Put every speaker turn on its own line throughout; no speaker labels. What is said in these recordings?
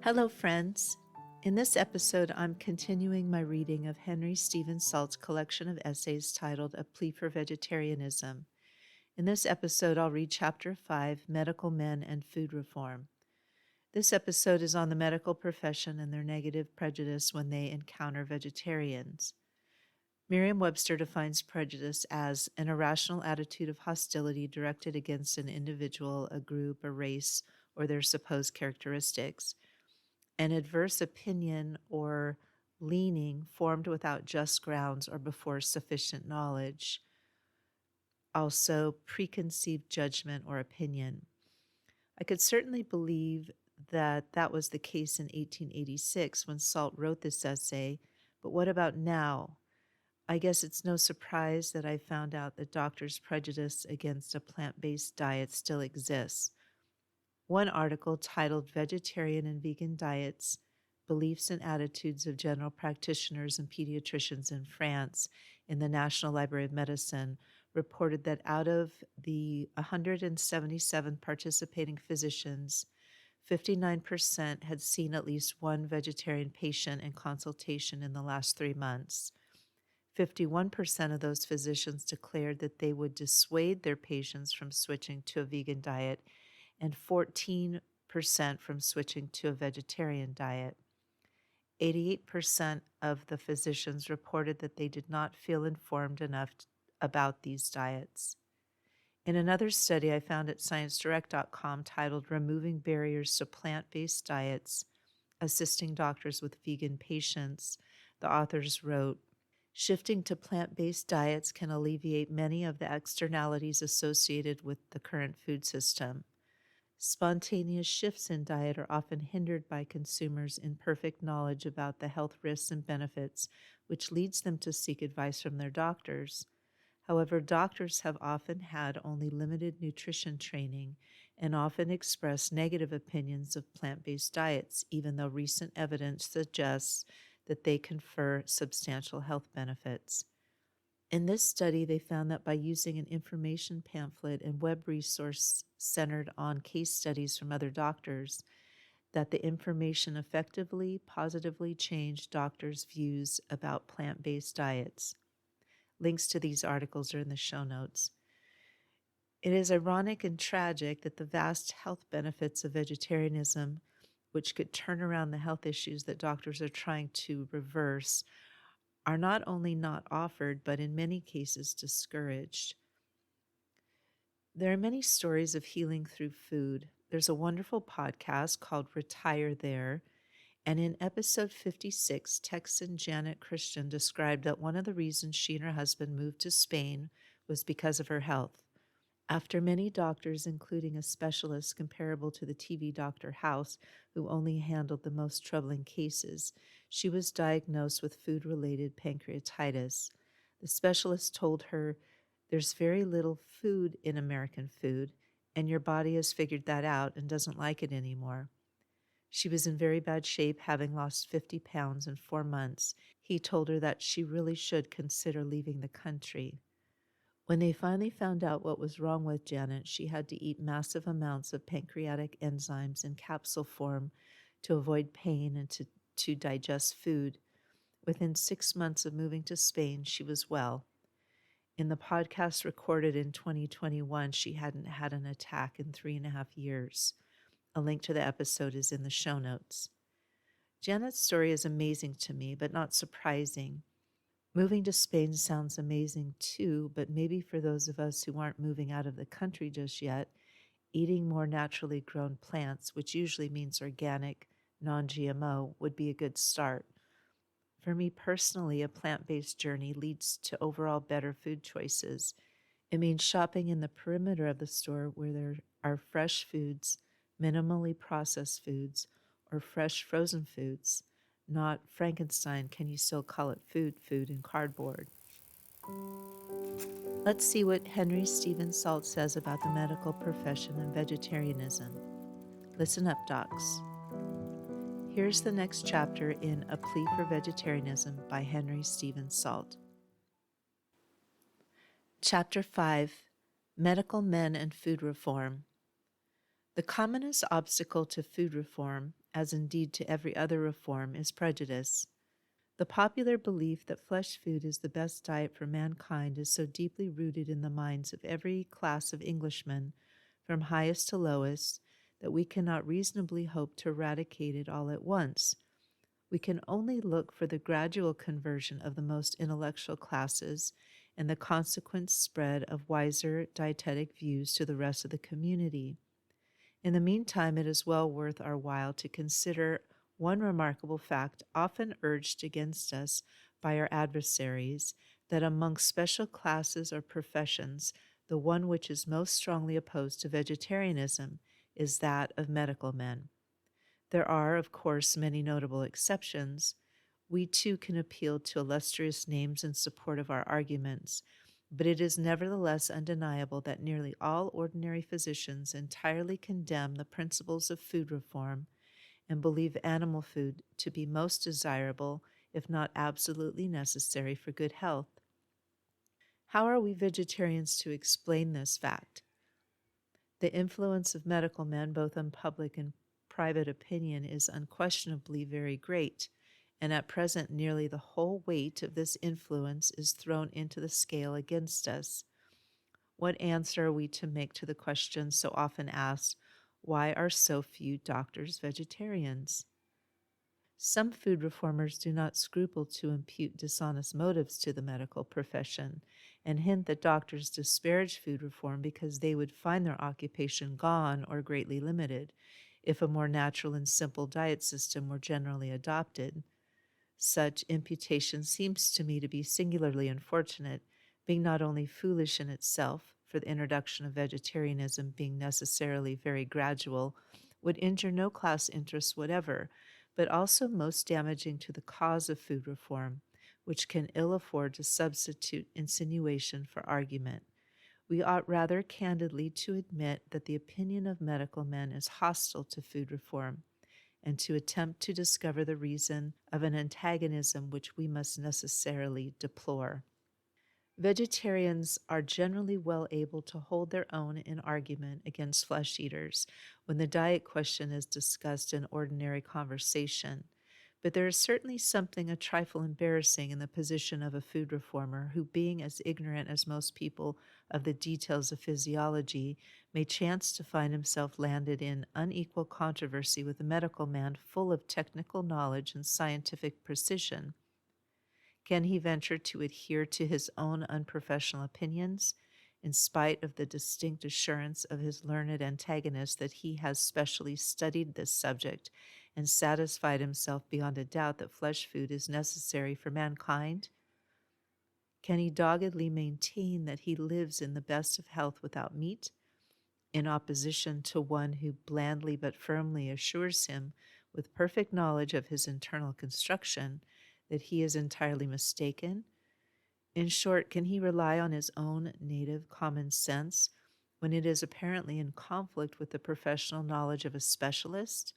Hello, friends. In this episode, I'm continuing my reading of Henry Stephen Salt's collection of essays titled A Plea for Vegetarianism. In this episode, I'll read Chapter 5, Medical Men and Food Reform. This episode is on the medical profession and their negative prejudice when they encounter vegetarians. Merriam-Webster defines prejudice as an irrational attitude of hostility directed against an individual, a group, a race, or their supposed characteristics. An adverse opinion or leaning formed without just grounds or before sufficient knowledge. Also, preconceived judgment or opinion. I could certainly believe that was the case in 1886 when Salt wrote this essay, but what about now? I guess it's no surprise that I found out that doctors' prejudice against a plant-based diet still exists. One article titled Vegetarian and Vegan Diets, Beliefs and Attitudes of General Practitioners and Pediatricians in France in the National Library of Medicine reported that out of the 177 participating physicians, 59% had seen at least one vegetarian patient in consultation in the last 3 months. 51% of those physicians declared that they would dissuade their patients from switching to a vegan diet, and 14% from switching to a vegetarian diet. 88% of the physicians reported that they did not feel informed enough about these diets. In another study I found at ScienceDirect.com titled Removing Barriers to Plant-Based Diets, Assisting Doctors with Vegan Patients, the authors wrote, shifting to plant-based diets can alleviate many of the externalities associated with the current food system. Spontaneous shifts in diet are often hindered by consumers' imperfect knowledge about the health risks and benefits, which leads them to seek advice from their doctors. However, doctors have often had only limited nutrition training and often express negative opinions of plant-based diets, even though recent evidence suggests that they confer substantial health benefits. In this study, they found that by using an information pamphlet and web resource centered on case studies from other doctors, that the information effectively, positively changed doctors' views about plant-based diets. Links to these articles are in the show notes. It is ironic and tragic that the vast health benefits of vegetarianism, which could turn around the health issues that doctors are trying to reverse, are not only not offered, but in many cases discouraged. There are many stories of healing through food. There's a wonderful podcast called Retire There, and in episode 56, Texan Janet Christian described that one of the reasons she and her husband moved to Spain was because of her health. After many doctors, including a specialist comparable to the TV Dr. House, who only handled the most troubling cases, she was diagnosed with food-related pancreatitis. The specialist told her, "There's very little food in American food, and your body has figured that out and doesn't like it anymore." She was in very bad shape, having lost 50 pounds in 4 months. He told her that she really should consider leaving the country. When they finally found out what was wrong with Janet, she had to eat massive amounts of pancreatic enzymes in capsule form to avoid pain and to digest food. Within 6 months of moving to Spain, she was well. In the podcast recorded in 2021, she hadn't had an attack in 3.5 years. A link to the episode is in the show notes. Janet's story is amazing to me, but not surprising. Moving to Spain sounds amazing too, but maybe for those of us who aren't moving out of the country just yet, eating more naturally grown plants, which usually means organic, non-GMO, would be a good start. For me personally, a plant-based journey leads to overall better food choices. It means shopping in the perimeter of the store where there are fresh foods, minimally processed foods, or fresh frozen foods. Not Frankenstein, can you still call it food in cardboard? Let's see what Henry Stephen Salt says about the medical profession and vegetarianism. Listen up, docs. Here's the next chapter in A Plea for Vegetarianism by Henry Stephen Salt. Chapter 5, Medical Men and Food Reform. The commonest obstacle to food reform as indeed to every other reform, is prejudice. The popular belief that flesh food is the best diet for mankind is so deeply rooted in the minds of every class of Englishmen, from highest to lowest, that we cannot reasonably hope to eradicate it all at once. We can only look for the gradual conversion of the most intellectual classes and the consequent spread of wiser dietetic views to the rest of the community. In the meantime, it is well worth our while to consider one remarkable fact often urged against us by our adversaries, that among special classes or professions, the one which is most strongly opposed to vegetarianism is that of medical men. There are, of course, many notable exceptions. We too can appeal to illustrious names in support of our arguments, but it is nevertheless undeniable that nearly all ordinary physicians entirely condemn the principles of food reform and believe animal food to be most desirable, if not absolutely necessary, for good health. How are we vegetarians to explain this fact? The influence of medical men, both on public and private opinion, is unquestionably very great, and at present nearly the whole weight of this influence is thrown into the scale against us. What answer are we to make to the question so often asked, why are so few doctors vegetarians? Some food reformers do not scruple to impute dishonest motives to the medical profession and hint that doctors disparage food reform because they would find their occupation gone or greatly limited if a more natural and simple diet system were generally adopted. Such imputation seems to me to be singularly unfortunate, being not only foolish in itself, for the introduction of vegetarianism being necessarily very gradual, would injure no class interests whatever, but also most damaging to the cause of food reform, which can ill afford to substitute insinuation for argument. We ought rather candidly to admit that the opinion of medical men is hostile to food reform, and to attempt to discover the reason of an antagonism which we must necessarily deplore. Vegetarians are generally well able to hold their own in argument against flesh eaters when the diet question is discussed in ordinary conversation, but there is certainly something a trifle embarrassing in the position of a food reformer who, being as ignorant as most people of the details of physiology, may chance to find himself landed in unequal controversy with a medical man full of technical knowledge and scientific precision. Can he venture to adhere to his own unprofessional opinions, in spite of the distinct assurance of his learned antagonist that he has specially studied this subject and satisfied himself beyond a doubt that flesh food is necessary for mankind? Can he doggedly maintain that he lives in the best of health without meat, in opposition to one who blandly but firmly assures him, with perfect knowledge of his internal construction, that he is entirely mistaken? In short, can he rely on his own native common sense when it is apparently in conflict with the professional knowledge of a specialist?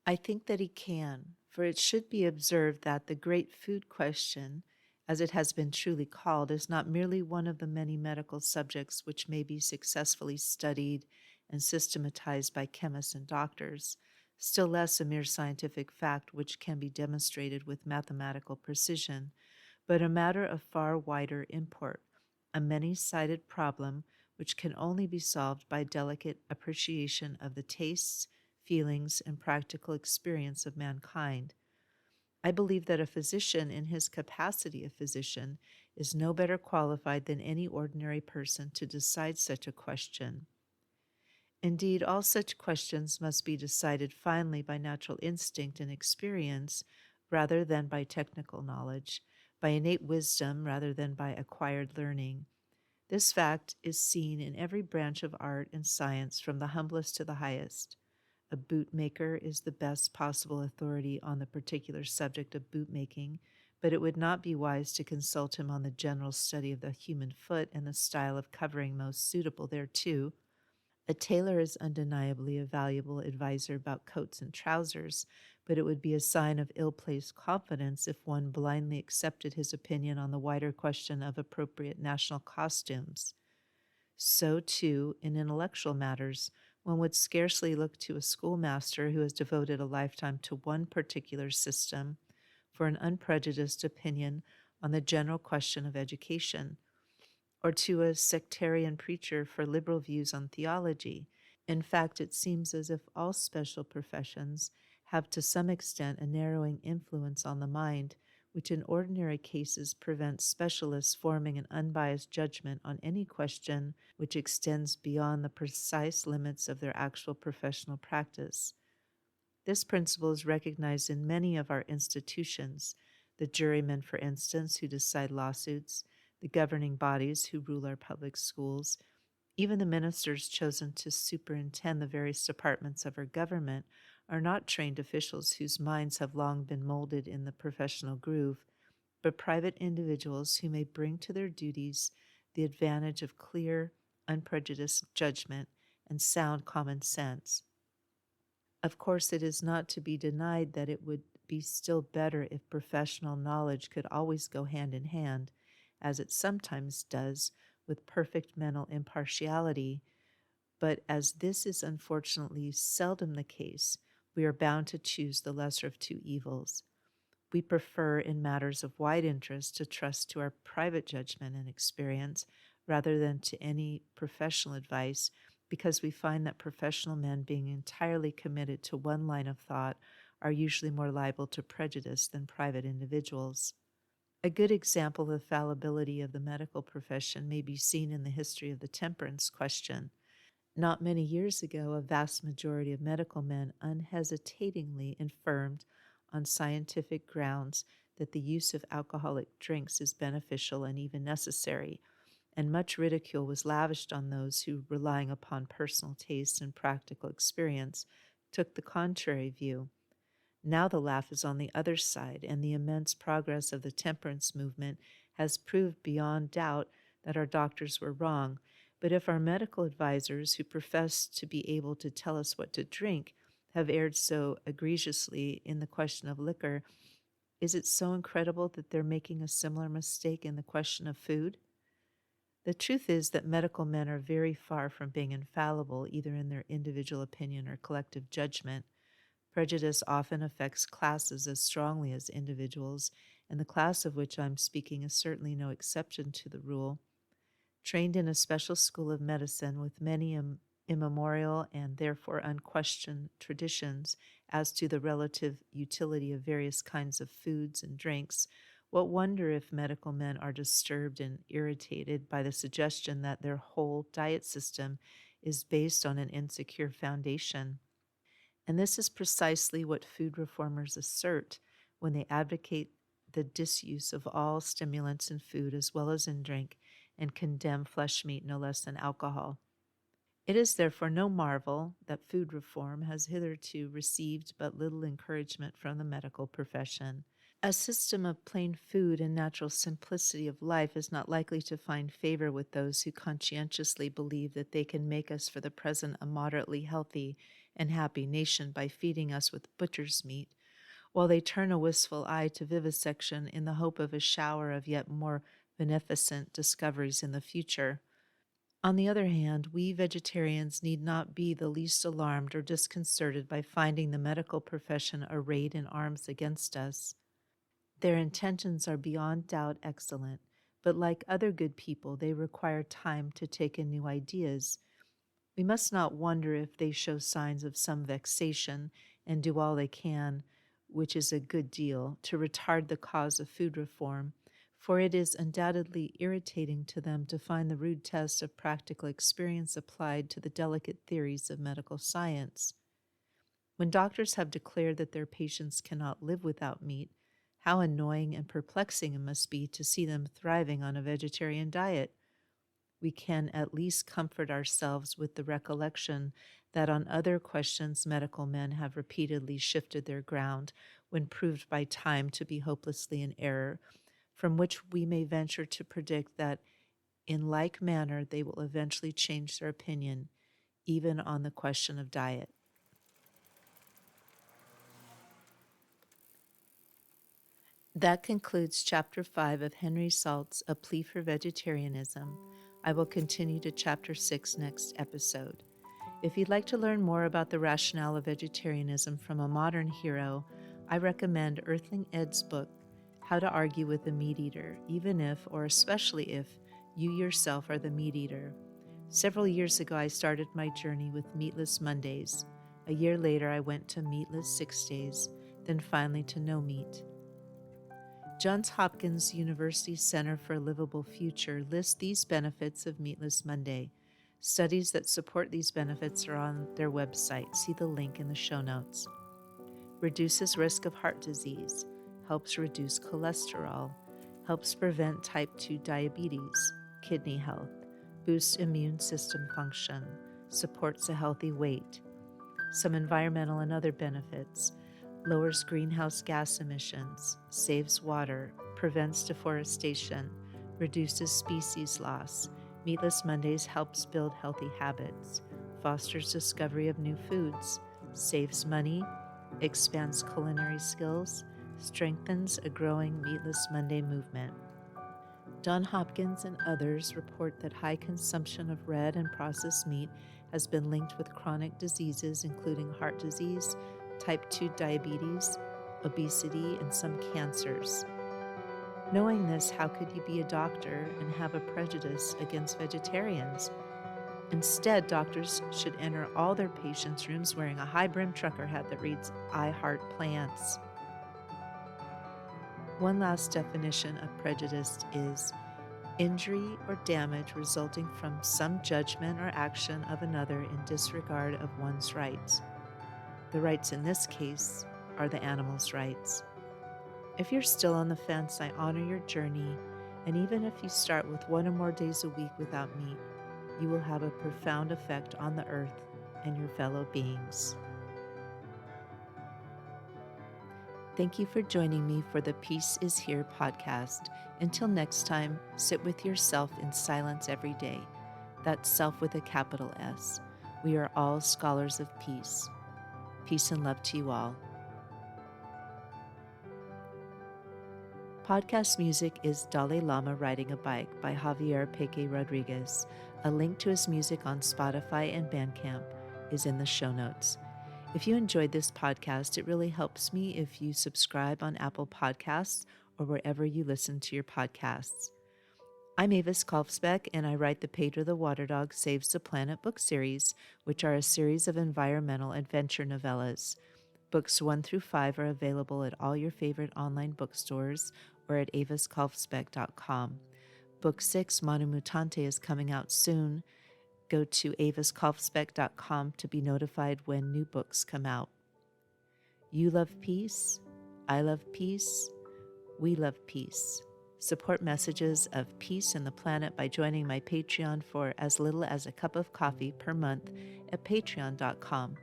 I think that he can, for it should be observed that the great food question, as it has been truly called, is not merely one of the many medical subjects which may be successfully studied and systematized by chemists and doctors, still less a mere scientific fact which can be demonstrated with mathematical precision, but a matter of far wider import, a many-sided problem which can only be solved by delicate appreciation of the tastes, feelings, and practical experience of mankind. I believe that a physician, in his capacity of physician, is no better qualified than any ordinary person to decide such a question. Indeed, all such questions must be decided finally by natural instinct and experience rather than by technical knowledge, by innate wisdom rather than by acquired learning. This fact is seen in every branch of art and science, from the humblest to the highest. A bootmaker is the best possible authority on the particular subject of bootmaking, but it would not be wise to consult him on the general study of the human foot and the style of covering most suitable thereto. A tailor is undeniably a valuable adviser about coats and trousers, but it would be a sign of ill-placed confidence if one blindly accepted his opinion on the wider question of appropriate national costumes. So, too, in intellectual matters, One would scarcely look to a schoolmaster who has devoted a lifetime to one particular system for an unprejudiced opinion on the general question of education, or to a sectarian preacher for liberal views on theology. In fact, it seems as if all special professions have to some extent a narrowing influence on the mind, which in ordinary cases prevents specialists forming an unbiased judgment on any question which extends beyond the precise limits of their actual professional practice. This principle is recognized in many of our institutions, the jurymen, for instance, who decide lawsuits, the governing bodies who rule our public schools, even the ministers chosen to superintend the various departments of our government are not trained officials whose minds have long been molded in the professional groove, but private individuals who may bring to their duties the advantage of clear, unprejudiced judgment and sound common sense. Of course, it is not to be denied that it would be still better if professional knowledge could always go hand in hand, as it sometimes does, with perfect mental impartiality, but as this is unfortunately seldom the case, we are bound to choose the lesser of two evils. We prefer, in matters of wide interest, to trust to our private judgment and experience rather than to any professional advice, because we find that professional men, being entirely committed to one line of thought, are usually more liable to prejudice than private individuals. A good example of the fallibility of the medical profession may be seen in the history of the temperance question. Not many years ago, a vast majority of medical men unhesitatingly affirmed on scientific grounds that the use of alcoholic drinks is beneficial and even necessary, and much ridicule was lavished on those who, relying upon personal taste and practical experience, took the contrary view. Now the laugh is on the other side, and the immense progress of the temperance movement has proved beyond doubt that our doctors were wrong. But if our medical advisors, who profess to be able to tell us what to drink, have erred so egregiously in the question of liquor, is it so incredible that they're making a similar mistake in the question of food? The truth is that medical men are very far from being infallible, either in their individual opinion or collective judgment. Prejudice often affects classes as strongly as individuals, and the class of which I'm speaking is certainly no exception to the rule. Trained in a special school of medicine with many immemorial and therefore unquestioned traditions as to the relative utility of various kinds of foods and drinks, what wonder if medical men are disturbed and irritated by the suggestion that their whole diet system is based on an insecure foundation? And this is precisely what food reformers assert when they advocate the disuse of all stimulants in food as well as in drink, and condemn flesh meat no less than alcohol. It is therefore no marvel that food reform has hitherto received but little encouragement from the medical profession. A system of plain food and natural simplicity of life is not likely to find favor with those who conscientiously believe that they can make us for the present a moderately healthy and happy nation by feeding us with butcher's meat, while they turn a wistful eye to vivisection in the hope of a shower of yet more beneficent discoveries in the future. On the other hand, we vegetarians need not be the least alarmed or disconcerted by finding the medical profession arrayed in arms against us. Their intentions are beyond doubt excellent, but like other good people, they require time to take in new ideas. We must not wonder if they show signs of some vexation and do all they can, which is a good deal, to retard the cause of food reform, for it is undoubtedly irritating to them to find the rude test of practical experience applied to the delicate theories of medical science. When doctors have declared that their patients cannot live without meat, how annoying and perplexing it must be to see them thriving on a vegetarian diet. We can at least comfort ourselves with the recollection that on other questions medical men have repeatedly shifted their ground when proved by time to be hopelessly in error, from which we may venture to predict that in like manner they will eventually change their opinion, even on the question of diet. That concludes Chapter 5 of Henry Salt's A Plea for Vegetarianism. I will continue to Chapter 6 next episode. If you'd like to learn more about the rationale of vegetarianism from a modern hero, I recommend Earthling Ed's book, How to Argue with the Meat Eater, even if, or especially if, you yourself are the meat eater. Several years ago, I started my journey with meatless Mondays. A year later, I went to meatless 6 days, then finally to no meat. Johns Hopkins University Center for a Livable Future lists these benefits of Meatless Monday. Studies that support these benefits are on their website. See the link in the show notes. Reduces risk of heart disease, helps reduce cholesterol, helps prevent type 2 diabetes, kidney health, boosts immune system function, supports a healthy weight. Some environmental and other benefits: lowers greenhouse gas emissions, saves water, prevents deforestation, reduces species loss. Meatless Mondays helps build healthy habits, fosters discovery of new foods, saves money, expands culinary skills, strengthens a growing Meatless Monday movement. Johns Hopkins and others report that high consumption of red and processed meat has been linked with chronic diseases including heart disease, type 2 diabetes, obesity, and some cancers. Knowing this, how could you be a doctor and have a prejudice against vegetarians? Instead, doctors should enter all their patients' rooms wearing a high-brimmed trucker hat that reads, "I heart plants." One last definition of prejudice is injury or damage resulting from some judgment or action of another in disregard of one's rights. The rights in this case are the animal's rights. If you're still on the fence, I honor your journey, and even if you start with 1 or more days a week without meat, you will have a profound effect on the earth and your fellow beings. Thank you for joining me for the Peace is Here podcast. Until next time, sit with yourself in silence every day. That's self with a capital S. We are all scholars of peace. Peace and love to you all. Podcast music is Dalai Lama Riding a Bike by Javier Peque Rodriguez. A link to his music on Spotify and Bandcamp is in the show notes. If you enjoyed this podcast, it really helps me if you subscribe on Apple Podcasts or wherever you listen to your podcasts. I'm Avis, and I write the Pedro the Water Dog Saves the Planet book series, which are a series of environmental adventure novellas. Books 1 through 5 are available at all your favorite online bookstores or at aviskalfsbeck.com. Book 6, Manu Mutante, is coming out soon. Go to aviskalfsbeck.com to be notified when new books come out. You love peace. I love peace. We love peace. Support messages of peace and the planet by joining my Patreon for as little as a cup of coffee per month at patreon.com.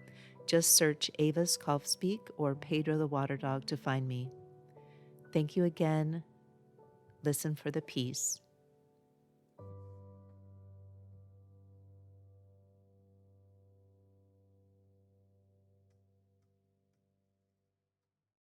Just search Avis Kalfspeak or Pedro the Water Dog to find me. Thank you again. Listen for the peace.